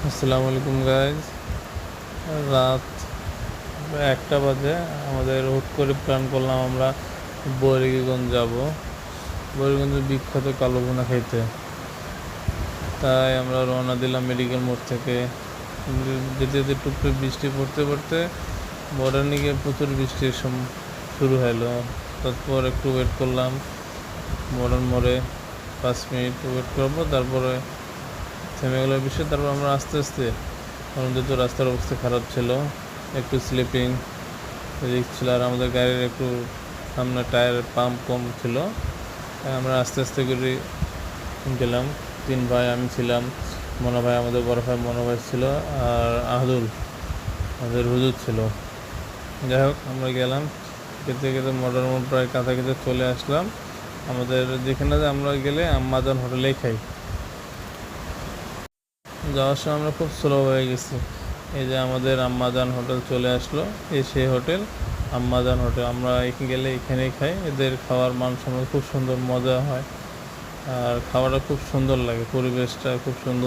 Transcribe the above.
আসসালামু আলাইকুম গাইজ। রাত 1টা বাজে। আমাদের হুট করে প্ল্যান করলাম আমরা বরিগঞ্জ যাব, বরিগঞ্জের বিখ্যাত কালো ভুনা খাইতে। তাই আমরা রওনা দিলাম মেডিকেল মোড় থেকে। যেতে যেতে টুকটুক বৃষ্টি পড়তে পড়তে বর্ডারে গিয়ে প্রচুর বৃষ্টির শুরু হলো। তারপর একটু ওয়েট করলাম বর্ডার মোড়ে, 5 মিনিট ওয়েট করবো, তারপরে থেমে গেলো বৃষ্টি। তারপর আমরা আস্তে আস্তে, কারণ যেহেতু রাস্তার অবস্থা খারাপ ছিল, একটু স্লিপিং রিস্ক ছিল, আর আমাদের গাড়ির একটু সামনে টায়ারের পাম্প কম ছিল, তাই আমরা আস্তে আস্তে করে গেলাম। 3 ভাই, আমি ছিলাম, মনো ভাই, আমাদের বড় ভাই মনো ভাই ছিল, আর আহদুল আমাদের হুজুর ছিল। যাই হোক, আমরা গেলাম, খেতে খেতে মডার্ন মোড় প্রায় কাছাকাছি চলে আসলাম। আমাদের যেখানে আমরা গেলে আম্মাজান হোটেলেই খাই। যাওয়ার সময় আমরা খুব স্লো হয়ে গেছি। এই যে আমাদের আম্মাজান হোটেল চলে আসলো, এই সেই হোটেল আম্মাজান হোটেল। আমরা এখানে গেলে এখানেই খাই। এদের খাওয়ার মান সম্মান খুব সুন্দর, মজা হয়, আর খাওয়াটা খুব সুন্দর লাগে, পরিবেশটা খুব সুন্দর।